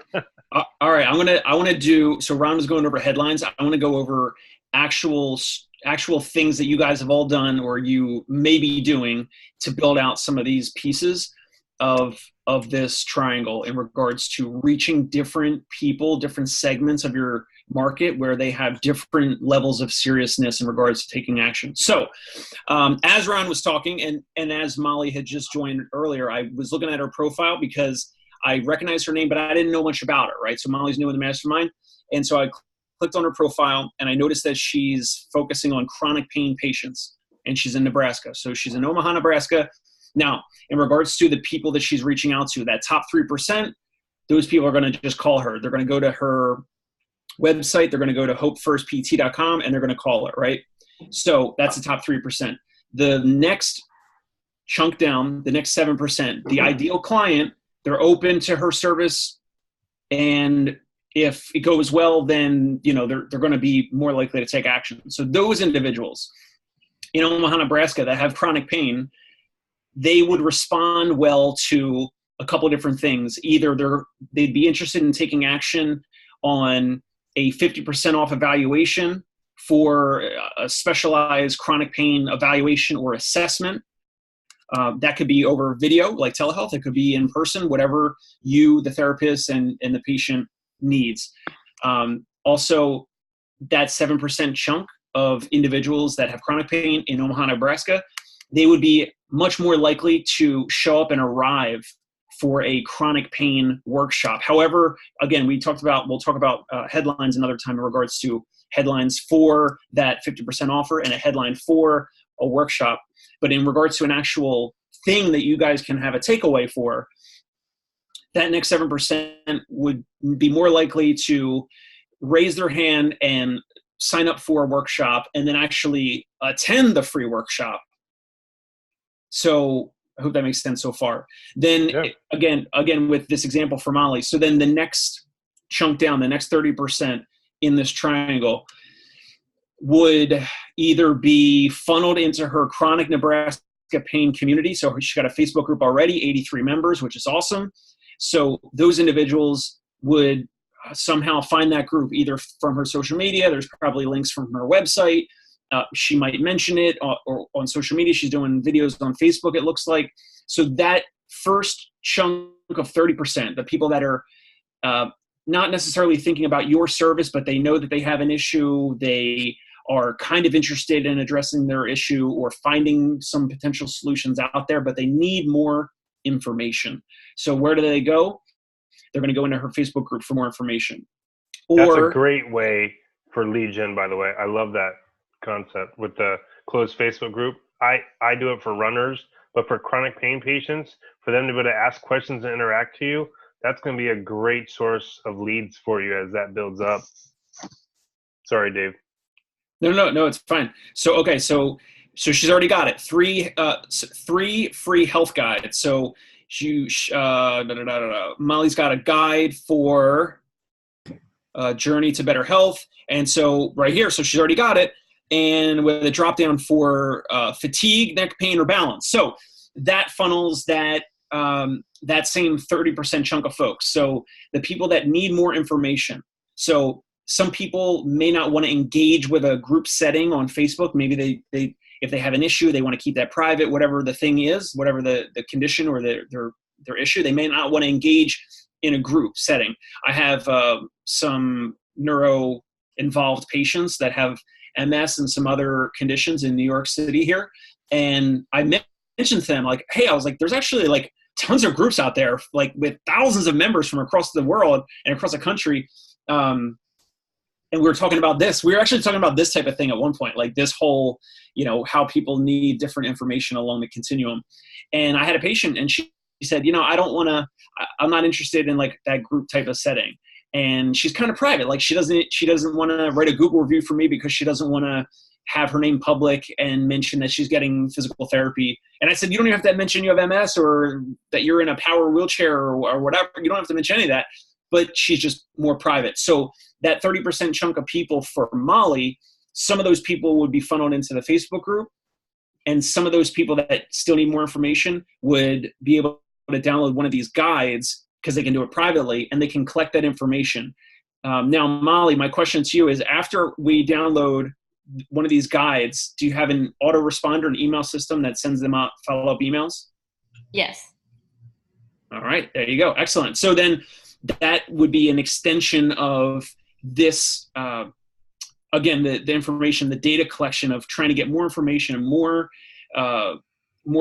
All right. I want to do. So Ron was going over headlines. I want to go over actual things that you guys have all done, or you may be doing, to build out some of these pieces of this triangle in regards to reaching different people, different segments of your market where they have different levels of seriousness in regards to taking action. So as Ron was talking, and as Molly had just joined earlier, I was looking at her profile because I recognized her name, but I didn't know much about her, right? So Molly's new in the Mastermind. And so I clicked on her profile and I noticed that she's focusing on chronic pain patients, and she's in Nebraska. So she's in Omaha, Nebraska. Now, in regards to the people that she's reaching out to, that top 3%, those people are going to just call her. They're going to go to her website. They're going to go to hopefirstpt.com and they're going to call her, right? So that's the top 3%. The next chunk down, the next 7%, the ideal client, they're open to her service. And if it goes well, then, they're going to be more likely to take action. So those individuals in Omaha, Nebraska that have chronic pain, they would respond well to a couple of different things. Either they'd be interested in taking action on a 50% off evaluation for a specialized chronic pain evaluation or assessment, That could be over video, like telehealth. It could be in person, whatever you, the therapist, and the patient needs. Also, that 7% chunk of individuals that have chronic pain in Omaha, Nebraska, they would be much more likely to show up and arrive for a chronic pain workshop. However, again, we'll talk about headlines another time in regards to headlines for that 50% offer and a headline for a workshop. But in regards to an actual thing that you guys can have a takeaway for, that next 7% would be more likely to raise their hand and sign up for a workshop and then actually attend the free workshop. So I hope that makes sense so far. Then again, with this example for Molly, so then the next chunk down, the next 30% in this triangle would either be funneled into her chronic Nebraska pain community. So she's got a Facebook group already, 83 members, which is awesome. So those individuals would somehow find that group either from her social media. There's probably links from her website. She might mention it or on social media. She's doing videos on Facebook, it looks like. So that first chunk of 30%, the people that are not necessarily thinking about your service, but they know that they have an issue, they are kind of interested in addressing their issue or finding some potential solutions out there, but they need more information. So where do they go? They're going to go into her Facebook group for more information. That's a great way for lead gen, by the way. I love that concept with the closed Facebook group. I do it for runners, but for chronic pain patients, for them to be able to ask questions and interact to you, that's going to be a great source of leads for you as that builds up. Sorry, Dave. No, it's fine. So, okay, so she's already got it. Three free health guides. So Molly's got a guide for Journey to Better Health. And so right here, so she's already got it. And with a drop down for fatigue, neck pain, or balance. So that funnels that same 30% chunk of folks. So the people that need more information. So some people may not want to engage with a group setting on Facebook. Maybe they if they have an issue, they want to keep that private, whatever the thing is, whatever the condition or their issue, they may not want to engage in a group setting. I have some neuro-involved patients that have MS and some other conditions in New York City here. And I mentioned to them, like, hey, I was like, there's actually like tons of groups out there, like with thousands of members from across the world and across the country. And we were talking about this. We were actually talking about this type of thing at one point, like this whole, how people need different information along the continuum. And I had a patient and she said, I'm not interested in like that group type of setting. And she's kind of private. Like she doesn't want to write a Google review for me because she doesn't want to have her name public and mention that she's getting physical therapy. And I said, you don't even have to mention you have MS or that you're in a power wheelchair or whatever. You don't have to mention any of that, but she's just more private. So that 30% chunk of people for Molly, some of those people would be funneled into the Facebook group. And some of those people that still need more information would be able to download one of these guides because they can do it privately and they can collect that information. Now, Molly, my question to you is, after we download one of these guides, do you have an autoresponder, an email system that sends them out follow-up emails? Yes. All right, there you go. Excellent. So then that would be an extension of this, again, the information, the data collection of trying to get more information and more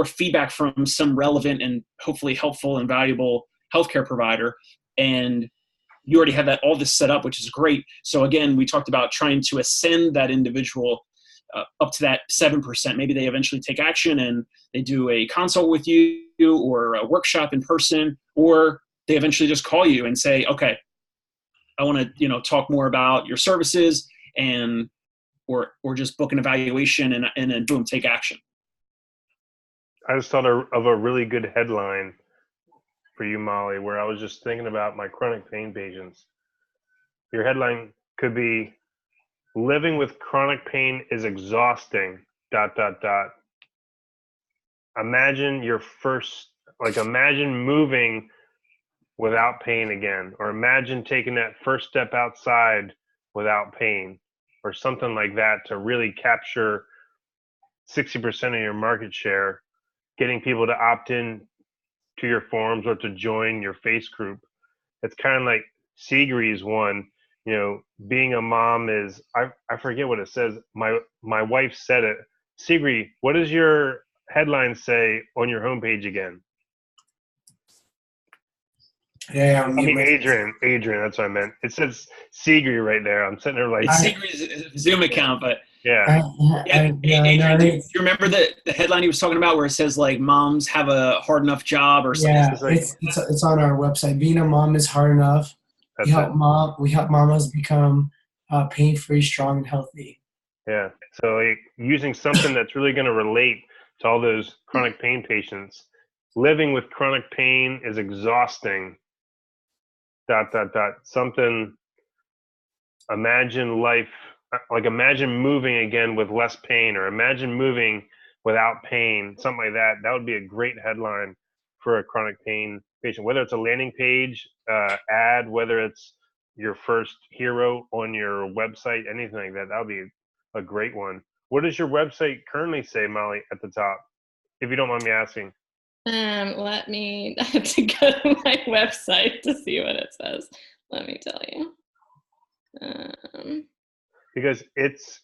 feedback from some relevant and hopefully helpful and valuable healthcare provider. And you already have all this set up, which is great. So again, we talked about trying to ascend that individual up to that 7%. Maybe they eventually take action and they do a consult with you or a workshop in person, or they eventually just call you and say, okay, I want to, talk more about your services and, or just book an evaluation and then boom, take action. I just thought of a really good headline for you, Molly, where I was just thinking about my chronic pain patients. Your headline could be, living with chronic pain is exhausting, ... Imagine imagine moving without pain again, or imagine taking that first step outside without pain, or something like that, to really capture 60% of your market share getting people to opt in to your forums or to join your face group. It's kind of like Seagree's one, you know, being a mom is, I forget what it says. My wife said it. Seagree, what does your headline say on your homepage again? Yeah, I mean, Adrian, that's what I meant. It says Seagree right there. I'm sitting there like, It's Secret's Zoom account, but yeah. Adrian, do you remember the headline he was talking about where it says like moms have a hard enough job or something? Yeah, It's like, it's on our website. Being a mom is hard enough. We help mamas become pain-free, strong, and healthy. yeah. So like using something that's really going to relate to all those chronic pain patients. Living with chronic pain is exhausting. ... Something. Imagine life, like imagine moving again with less pain, or imagine moving without pain, something like that. That would be a great headline for a chronic pain patient, whether it's a landing page ad, whether it's your first hero on your website, anything like that. That would be a great one. What does your website currently say, Molly, at the top, if you don't mind me asking? Let me, I have to go to my website to see what it says. Let me tell you. Because it's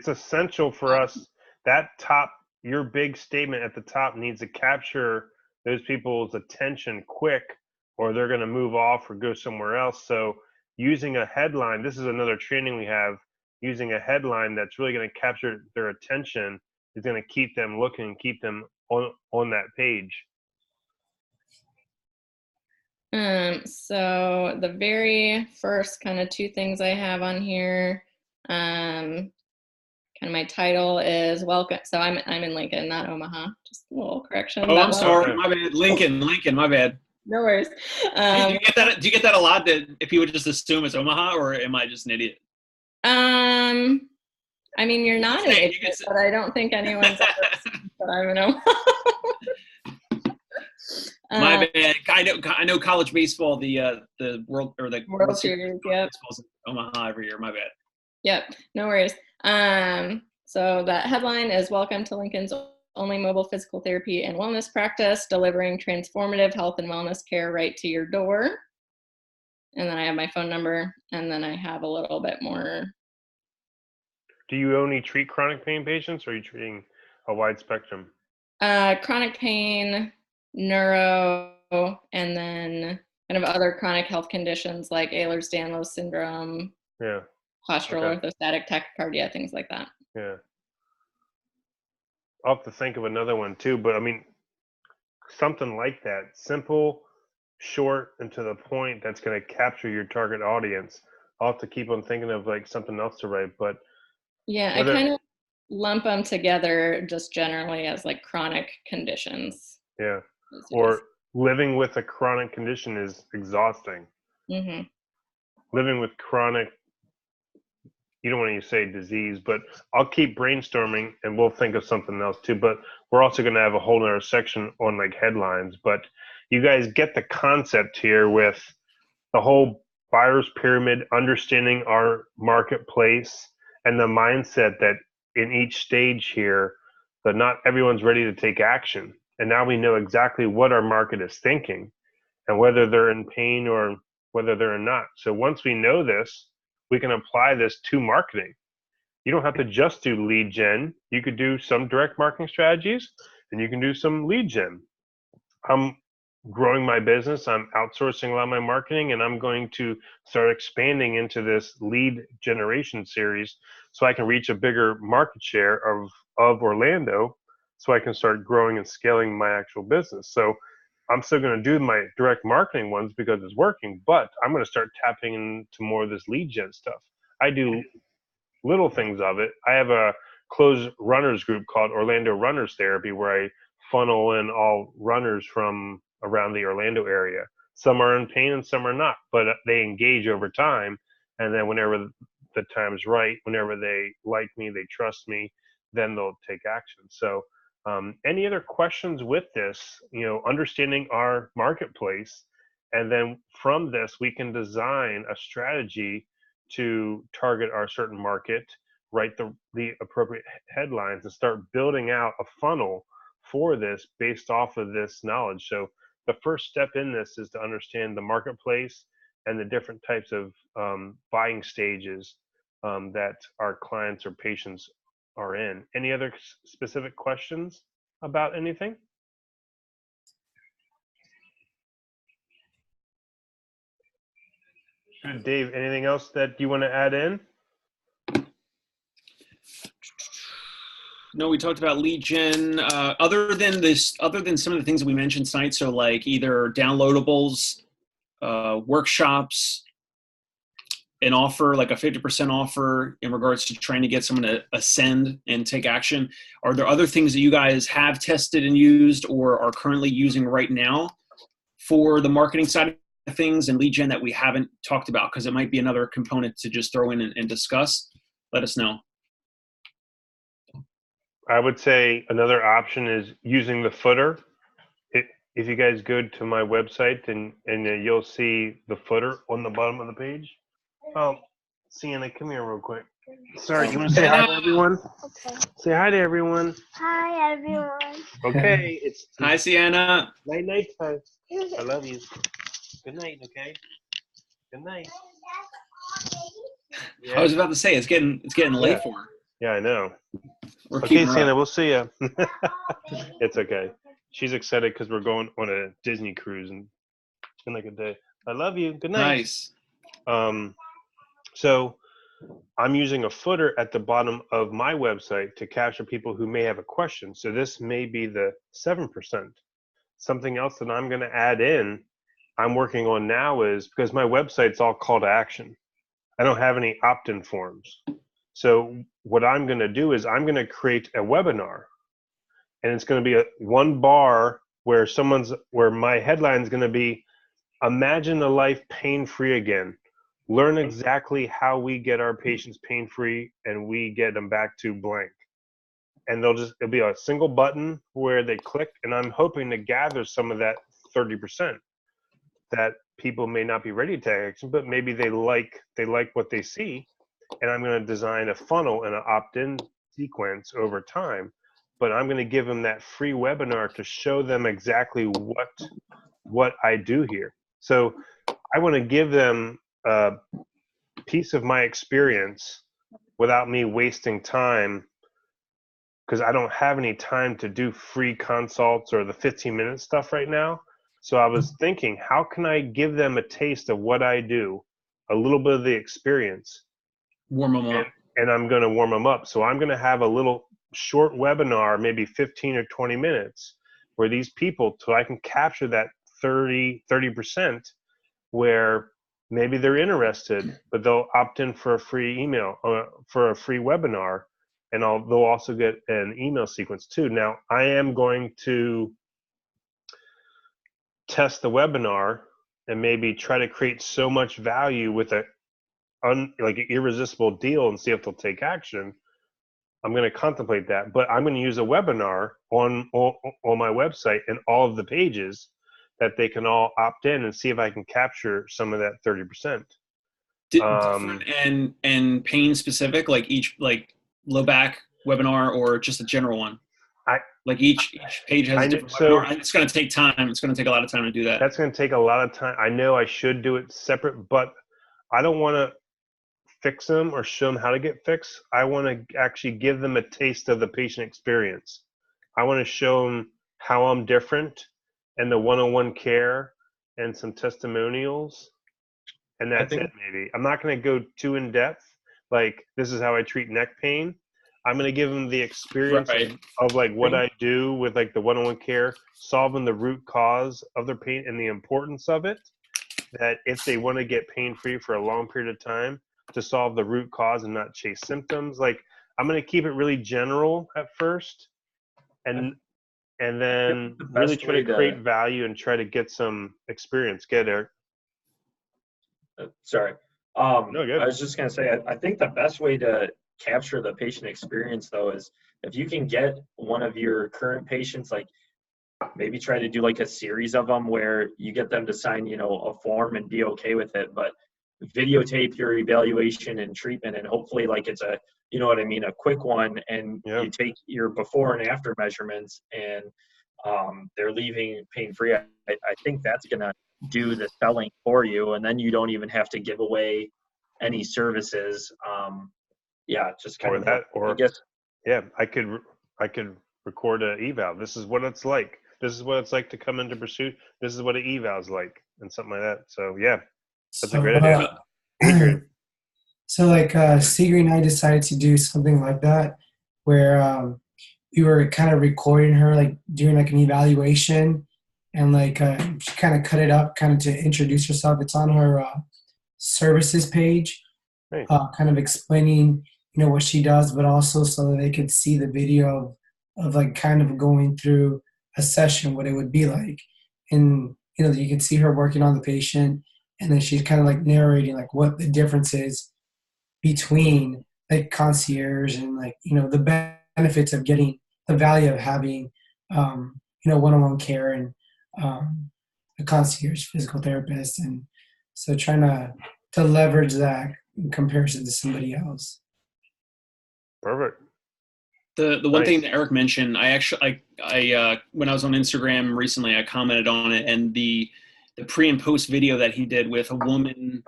essential for us. That top, your big statement at the top needs to capture those people's attention quick, or they're going to move off or go somewhere else. So using a headline, this is another training we have, using a headline that's really going to capture their attention is going to keep them looking, keep them on that page. So the very first kind of two things I have on here, kind of my title is welcome. So I'm in Lincoln, not Omaha. Just a little correction. Oh, I'm sorry, my bad. Lincoln, my bad. No worries. Do you get that? Do you get that a lot? That if people would just assume it's Omaha, or am I just an idiot? I mean, you're not an idiot, but I don't think anyone's ever assumed that I'm an Omaha. My bad. I know college baseball, the World Series, yep. Baseball's in Omaha every year. My bad. Yep, no worries. So that headline is "Welcome to Lincoln's only mobile physical therapy and wellness practice, delivering transformative health and wellness care right to your door." And then I have my phone number, and then I have a little bit more. Do you only treat chronic pain patients, or are you treating a wide spectrum? Chronic pain, neuro, and then kind of other chronic health conditions like Ehlers-Danlos syndrome, yeah, postural orthostatic tachycardia, things like that. Yeah. I'll have to think of another one too, but I mean, something like that, simple, short, and to the point, that's going to capture your target audience. I'll have to keep on thinking of like something else to write, but yeah, I kind of lump them together just generally as like chronic conditions. Yeah. Or living with a chronic condition is exhausting. Mm-hmm. Living with chronic, you don't want to say disease, but I'll keep brainstorming and we'll think of something else too. But we're also going to have a whole nother section on like headlines. But you guys get the concept here with the whole buyer's pyramid, understanding our marketplace, and the mindset that in each stage here, that not everyone's ready to take action. And now we know exactly what our market is thinking and whether they're in pain or whether they're not. So once we know this, we can apply this to marketing. You don't have to just do lead gen. You could do some direct marketing strategies and you can do some lead gen. I'm growing my business. I'm outsourcing a lot of my marketing and I'm going to start expanding into this lead generation series so I can reach a bigger market share of Orlando so I can start growing and scaling my actual business. So I'm still going to do my direct marketing ones because it's working, but I'm going to start tapping into more of this lead gen stuff. I do little things of it. I have a closed runners group called Orlando Runners Therapy where I funnel in all runners from around the Orlando area. Some are in pain and some are not, but they engage over time. And then whenever the time is right, whenever they like me, they trust me, then they'll take action. So any other questions with this, understanding our marketplace, and then from this, we can design a strategy to target our certain market, write the appropriate headlines, and start building out a funnel for this based off of this knowledge. So the first step in this is to understand the marketplace and the different types of buying stages that our clients or patients are in. Any other specific questions about anything? Dave, anything else that you want to add in? No, we talked about lead gen. Other than some of the things that we mentioned tonight, so like either downloadables, workshops, an offer, like a 50% offer in regards to trying to get someone to ascend and take action. Are there other things that you guys have tested and used or are currently using right now for the marketing side of things and lead gen that we haven't talked about? Because it might be another component to just throw in and discuss. Let us know. I would say another option is using the footer. If you guys go to my website and you'll see the footer on the bottom of the page. Oh, Sienna, come here real quick. Sorry, you want to say hi to everyone? Okay. Say hi to everyone. Hi, everyone. Okay, it's Hi, Sienna. night time. I love you. Good night, okay? Good night. I was about to say it's getting late for her. Yeah, I know. We're Okay, keeping her Sienna, up. we'll see ya. It's okay. She's excited because we're going on a Disney cruise and it's been like a day. I love you. Good night. Nice. So I'm using a footer at the bottom of my website to capture people who may have a question. So this may be the 7%. Something else that I'm going to add in, I'm working on now is because my website's all call to action. I don't have any opt-in forms. So what I'm going to do is I'm going to create a webinar, and it's going to be one bar where my headline is going to be, imagine a life pain-free again. Learn exactly how we get our patients pain-free and we get them back to blank. And it'll be a single button where they click, and I'm hoping to gather some of that 30% that people may not be ready to take action, but maybe they like what they see. And I'm going to design a funnel and an opt-in sequence over time. But I'm going to give them that free webinar to show them exactly what I do here. So I want to give them a piece of my experience without me wasting time, because I don't have any time to do free consults or the 15-minute stuff right now. So I was thinking, how can I give them a taste of what I do, a little bit of the experience, Warm them up. and I'm going to warm them up. So I'm going to have a little short webinar, maybe 15 or 20 minutes, where these people, so I can capture that 30%, where maybe they're interested, but they'll opt in for a free email, for a free webinar, and they'll also get an email sequence too. Now, I am going to test the webinar and maybe try to create so much value with like an irresistible deal and see if they'll take action. I'm going to contemplate that, but I'm going to use a webinar on my website and all of the pages that they can all opt in and see if I can capture some of that 30%. Different and pain specific, like each low back webinar or just a general one? Like each page has a different webinar. It's going to take time. It's going to take a lot of time to do that. That's going to take a lot of time. I know I should do it separate, but I don't want to fix them or show them how to get fixed. I want to actually give them a taste of the patient experience. I want to show them how I'm different and the one-on-one care and some testimonials. And that's it, maybe. I'm not going to go too in depth. Like, this is how I treat neck pain. I'm going to give them the experience of like what I do with like the one-on-one care, solving the root cause of their pain and the importance of it. That if they want to get pain-free for a long period of time, to solve the root cause and not chase symptoms. Like, I'm going to keep it really general at first, and then really try to create value and try to get some experience. Get Eric. Sorry. No, good. I was just going to say, I think the best way to capture the patient experience, though, is if you can get one of your current patients, like maybe try to do like a series of them where you get them to sign, a form and be okay with it. But videotape your evaluation and treatment, and hopefully like it's a, you know what I mean, a quick one, and you take your before and after measurements, and they're leaving pain free. I think that's gonna do the selling for you, and then you don't even have to give away any services. Just kind Or of that, or I guess. yeah, I could record a eval. This is what it's like. This is what it's like to come into pursuit. This is what an eval is like, and something like that. So yeah, that's a great idea. Adrian. So like Sigrid and I decided to do something like that, where we were kind of recording her like doing like an evaluation, and like she kind of cut it up kind of to introduce herself. It's on her services page, Hey. kind of explaining what she does, but also so that they could see the video of like kind of going through a session, what it would be like, and you can see her working on the patient, and then she's kind of like narrating like what the difference is between like concierge and like the benefits of getting the value of having one-on-one care and a concierge physical therapist, and so trying to leverage that in comparison to somebody else. Perfect. The one thing that Eric mentioned, I when I was on Instagram recently, I commented on it, and the pre and post video that he did with a woman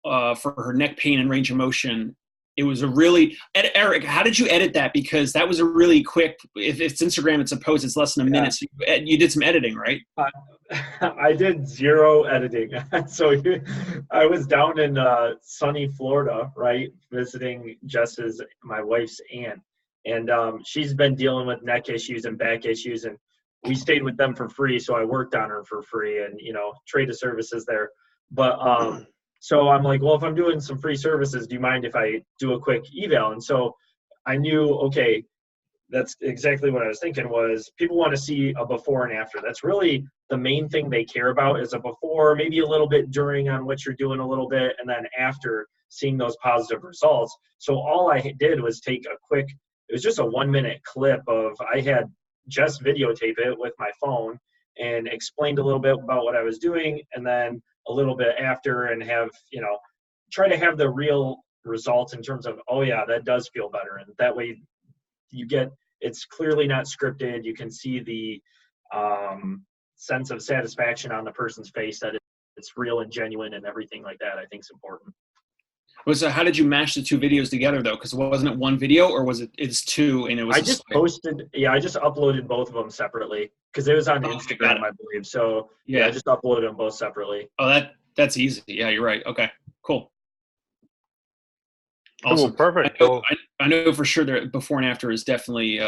for her neck pain and range of motion. It was a really, Eric, how did you edit that? Because that was a really quick, if it's Instagram, it's a post, it's less than a minute. So you did some editing, right? I did zero editing. So I was down in sunny Florida, right, visiting my wife's aunt. And she's been dealing with neck issues and back issues. And we stayed with them for free. So I worked on her for free and, traded services there. But so I'm like, well, if I'm doing some free services, do you mind if I do a quick eval? And so I knew, okay, that's exactly what I was thinking was people want to see a before and after. That's really the main thing they care about is a before, maybe a little bit during on what you're doing a little bit, and then after seeing those positive results. So all I did was take a quick, it was just a 1-minute clip of, I had just videotape it with my phone and explained a little bit about what I was doing, and then a little bit after, and have, try to have the real results in terms of, oh yeah, that does feel better. And that way you get, it's clearly not scripted. You can see the sense of satisfaction on the person's face that it's real and genuine, and everything like that I think is important. So how did you mash the two videos together though? Because wasn't it one video, or it's two and it was? I just uploaded both of them separately because it was on Instagram, I believe. So yeah, I just uploaded them both separately. Oh, that's easy. Yeah, you're right. Okay, cool. Awesome. Cool, perfect. I know for sure that before and after is definitely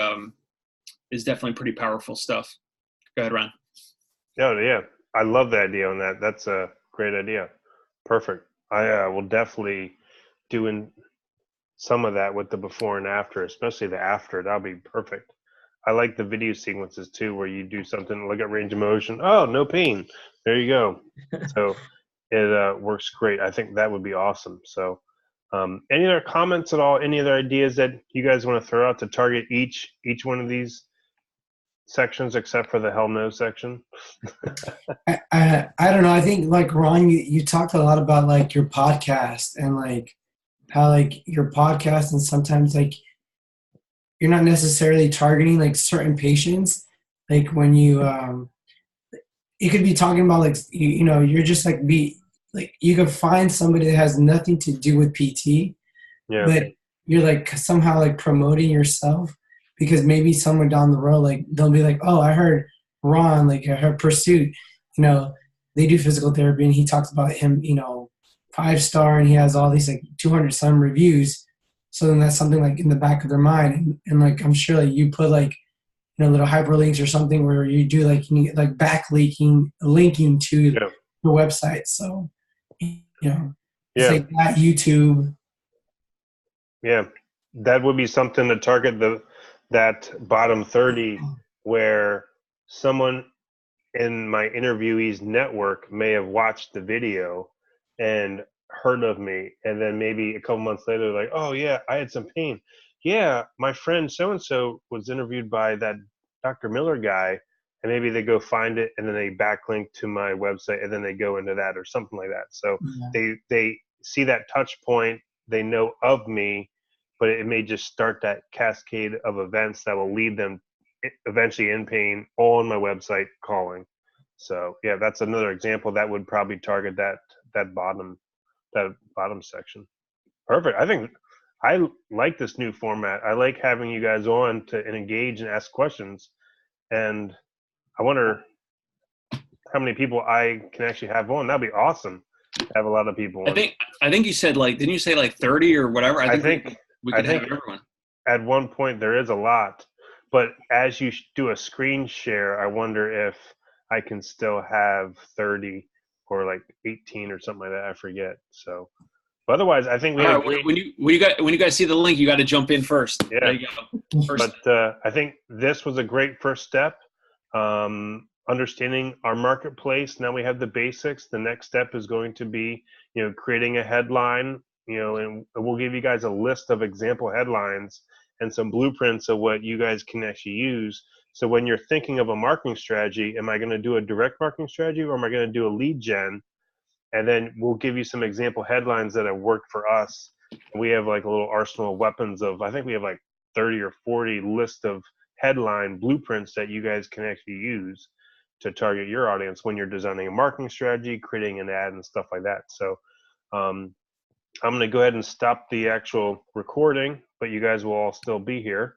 pretty powerful stuff. Go ahead, Ron. Yeah, I love the idea on that. That's a great idea. Perfect. I will definitely doing some of that with the before and after, especially the after. That'll be perfect. I like the video sequences too, where you do something, look at range of motion. Oh, no pain. There you go. So it works great. I think that would be awesome. So any other comments at all? Any other ideas that you guys want to throw out to target each one of these sections, except for the hell no section? I don't know. I think like Ron, you talked a lot about like your podcast and like how like your podcast, and sometimes like you're not necessarily targeting like certain patients. Like when you could be talking about like you're just like you could find somebody that has nothing to do with PT, but you're like somehow like promoting yourself, because maybe somewhere down the road, like they'll be like, oh, I heard Ron, like I heard Pursuit, they do physical therapy, and he talks about him, 5-star, and he has all these like 200 some reviews. So then that's something like in the back of their mind, and like I'm sure like you put like little hyperlinks or something where you do like linking to the website. So it's like that YouTube. Yeah, that would be something to target that bottom 30, where someone in my interviewee's network may have watched the video and heard of me, and then maybe a couple months later, like, oh yeah, I had some pain. Yeah, my friend so-and-so was interviewed by that Dr. Miller guy, and maybe they go find it and then they backlink to my website and then they go into that or something like that. So they see that touch point, they know of me, but it may just start that cascade of events that will lead them eventually in pain on my website calling. So yeah, that's another example that would probably target that bottom section. Perfect. I think I like this new format. I like having you guys on to engage and ask questions. And I wonder how many people I can actually have on. That'd be awesome to have a lot of people on. I think you said like, didn't you say like 30 or whatever? I think we could have everyone. At one point there is a lot, but as you do a screen share, I wonder if I can still have 30 or like 18 or something like that. I forget. So, but otherwise, I think we have when you guys see the link, you got to jump in first. Yeah. There you go. First. But I think this was a great first step. Understanding our marketplace. Now we have the basics. The next step is going to be, creating a headline, and we'll give you guys a list of example headlines and some blueprints of what you guys can actually use. So when you're thinking of a marketing strategy, am I going to do a direct marketing strategy or am I going to do a lead gen? And then we'll give you some example headlines that have worked for us. We have like a little arsenal of weapons of, I think we have like 30 or 40 list of headline blueprints that you guys can actually use to target your audience when you're designing a marketing strategy, creating an ad and stuff like that. So I'm going to go ahead and stop the actual recording, but you guys will all still be here.